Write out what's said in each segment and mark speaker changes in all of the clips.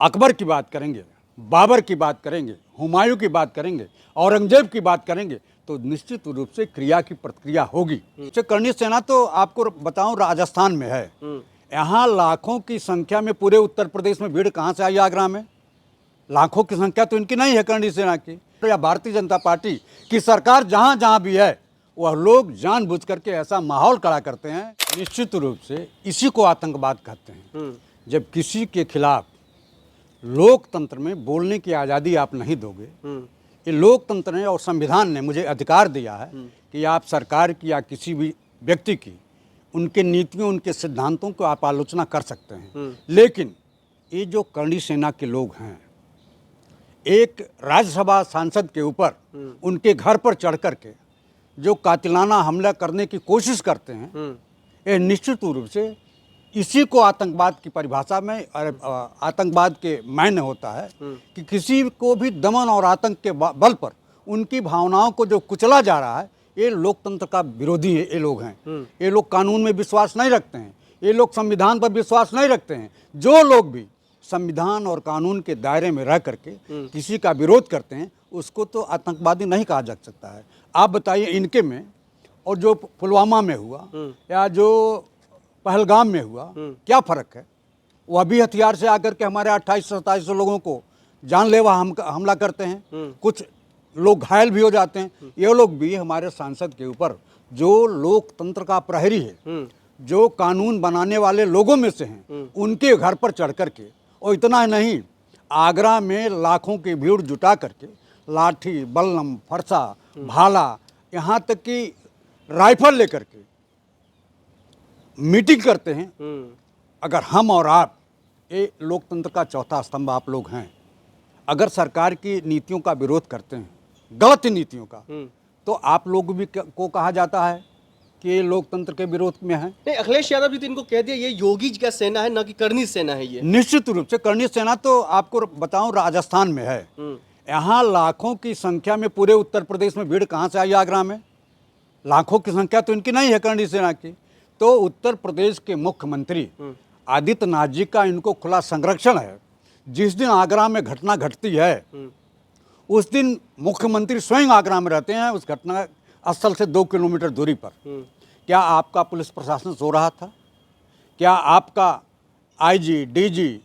Speaker 1: अकबर की बात करेंगे, बाबर की बात करेंगे, हुमायूं की बात करेंगे, औरंगजेब की बात करेंगे तो निश्चित रूप से क्रिया की प्रतिक्रिया होगी। कर्णी सेना तो आपको बताऊं राजस्थान में है। यहाँ लाखों की संख्या में पूरे उत्तर प्रदेश में भीड़ कहाँ से आई आगरा में? लाखों की संख्या तो इनकी नहीं है कर्णी सेना की। या भारतीय जनता पार्टी की सरकार जहाँ जहाँ भी है वह लोग जानबूझ करके ऐसा माहौल खड़ा करते हैं। निश्चित रूप से इसी को आतंकवाद कहते हैं। जब किसी के खिलाफ लोकतंत्र में बोलने की आज़ादी आप नहीं दोगे, ये लोकतंत्र ने और संविधान ने मुझे अधिकार दिया है कि आप सरकार की या किसी भी व्यक्ति की उनके नीतियों उनके सिद्धांतों को आप आलोचना कर सकते हैं। लेकिन ये जो कर्णी सेना के लोग हैं, एक राज्यसभा सांसद के ऊपर उनके घर पर चढ़ कर के जो कातिलाना हमला करने की कोशिश करते हैं, ये निश्चित रूप से इसी को आतंकवाद की परिभाषा में आतंकवाद के मायने होता है कि किसी को भी दमन और आतंक के बल पर उनकी भावनाओं को जो कुचला जा रहा है, ये लोकतंत्र का विरोधी है। ये लोग हैं, ये लोग कानून में विश्वास नहीं रखते हैं, ये लोग संविधान पर विश्वास नहीं रखते हैं। जो लोग भी संविधान और कानून के दायरे में रह करके किसी का विरोध करते हैं उसको तो आतंकवादी नहीं कहा जा सकता है। आप बताइए इनके में और जो पुलवामा में हुआ या जो पहलगाम में हुआ, क्या फ़र्क है? वह भी हथियार से आकर के हमारे 2800-2700 लोगों को जानलेवा हमला करते हैं, कुछ लोग घायल भी हो जाते हैं। ये लोग भी हमारे सांसद के ऊपर जो लोकतंत्र का प्रहरी है, जो कानून बनाने वाले लोगों में से हैं, उनके घर पर चढ़ कर के, और इतना नहीं, आगरा में लाखों की भीड़ जुटा करके लाठी, बल्लम, फरसा, भाला, यहाँ तक कि राइफल लेकर के मीटिंग करते हैं। अगर हम और आप, ये लोकतंत्र का चौथा स्तंभ आप लोग हैं, अगर सरकार की नीतियों का विरोध करते हैं, गलत नीतियों का, तो आप लोग भी को कहा जाता है कि ये लोकतंत्र के विरोध में है।
Speaker 2: नहीं, अखिलेश यादव जी तो इनको कह दिया ये योगी जी का सेना है, ना कि कर्णी सेना है। ये
Speaker 1: निश्चित रूप से कर्णी सेना तो आपको बताऊं राजस्थान में है। यहाँ लाखों की संख्या में पूरे उत्तर प्रदेश में भीड़ कहाँ से आई आगरा में? लाखों की संख्या तो इनकी नहीं है कर्णी सेना की। तो उत्तर प्रदेश के मुख्यमंत्री आदित्यनाथ जी का इनको खुला संरक्षण है। जिस दिन आगरा में घटना घटती है उस दिन मुख्यमंत्री स्वयं आगरा में रहते हैं, उस घटना स्थल से 2 किलोमीटर दूरी पर। क्या आपका पुलिस प्रशासन सो रहा था? क्या आपका आईजी, डीजी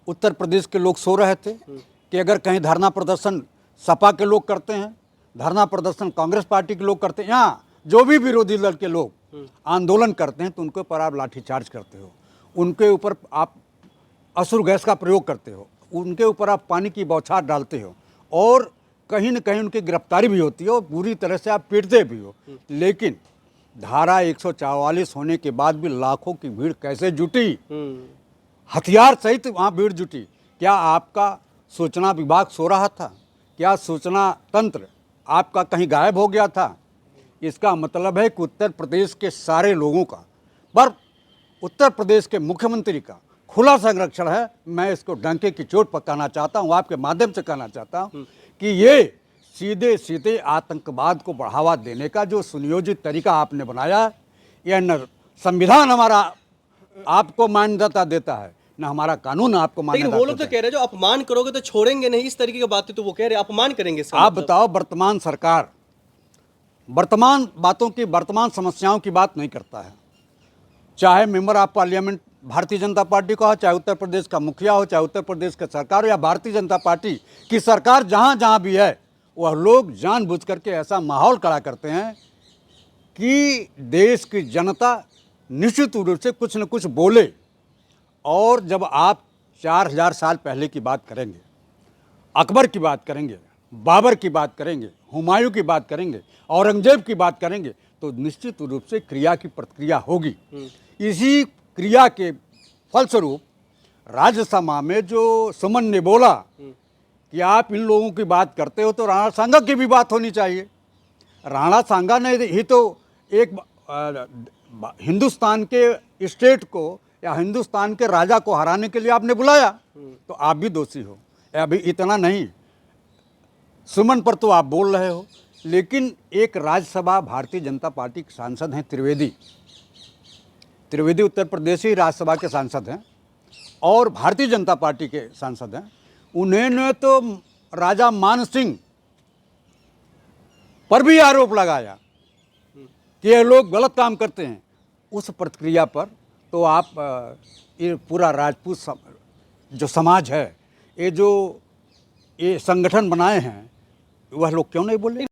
Speaker 1: उत्तर प्रदेश के लोग सो रहे थे कि अगर कहीं धरना प्रदर्शन सपा के लोग करते हैं, धरना प्रदर्शन कांग्रेस पार्टी के लोग करते हैं, यहाँ जो भी विरोधी दल के लोग आंदोलन करते हैं तो उनके ऊपर आप लाठीचार्ज करते हो, उनके ऊपर आप असुर गैस का प्रयोग करते हो, उनके ऊपर आप पानी की बौछार डालते हो और कहीं न कहीं उनकी गिरफ्तारी भी होती है और पूरी तरह से आप पीटते भी हो। लेकिन धारा 144 होने के बाद भी लाखों की भीड़ कैसे जुटी? हथियार सहित वहाँ भीड़ जुटी। क्या आपका सूचना विभाग सो रहा था? क्या सूचना तंत्र आपका कहीं गायब हो गया था? इसका मतलब है कि उत्तर प्रदेश के सारे लोगों का, पर उत्तर प्रदेश के मुख्यमंत्री का खुला संरक्षण है। मैं इसको डंके की चोट पर कहना चाहता हूँ, आपके माध्यम से कहना चाहता हूँ कि ये सीधे सीधे आतंकवाद को बढ़ावा देने का जो सुनियोजित तरीका आपने बनाया, यह न संविधान हमारा आपको मान्यता देता है, न हमारा कानून आपको मान्यता देता है।
Speaker 2: लेकिन वो लोग तो कह रहे हैं जो अपमान करोगे तो छोड़ेंगे नहीं, इस तरीके की बातें तो वो कह रहे हैं, अपमान करेंगे।
Speaker 1: आप बताओ, वर्तमान सरकार वर्तमान बातों की, वर्तमान समस्याओं की बात नहीं करता है। चाहे member of parliament Bharatiya Janata party का हो, चाहे उत्तर प्रदेश का मुखिया हो, चाहे उत्तर प्रदेश का सरकार हो, या भारतीय जनता पार्टी की सरकार जहाँ जहाँ भी है, वह लोग जानबूझ करके ऐसा माहौल खड़ा करते हैं कि देश की जनता निश्चित रूप से कुछ न कुछ बोले। और जब आप 4000 साल पहले की बात करेंगे, अकबर की बात करेंगे, बाबर की बात करेंगे, हुमायूं की बात करेंगे, औरंगजेब की बात करेंगे तो निश्चित रूप से क्रिया की प्रतिक्रिया होगी। इसी क्रिया के फलस्वरूप राज्यसभा में जो सुमन ने बोला कि आप इन लोगों की बात करते हो तो राणा सांगा की भी बात होनी चाहिए। राणा सांगा ने ही तो एक हिंदुस्तान के स्टेट को या हिंदुस्तान के राजा को हराने के लिए आपने बुलाया, तो आप भी दोषी हो। अभी इतना नहीं, सुमन पर तो आप बोल रहे हो, लेकिन एक राज्यसभा भारतीय जनता पार्टी के सांसद हैं त्रिवेदी उत्तर प्रदेश ही राज्यसभा के सांसद हैं, और भारतीय जनता पार्टी के सांसद हैं, उन्होंने तो राजा मान सिंह पर भी आरोप लगाया कि ये लोग गलत काम करते हैं। उस प्रतिक्रिया पर तो आप ये पूरा राजपूत जो समाज है, ये जो ये संगठन बनाए हैं, वह लोग क्यों नहीं बोले?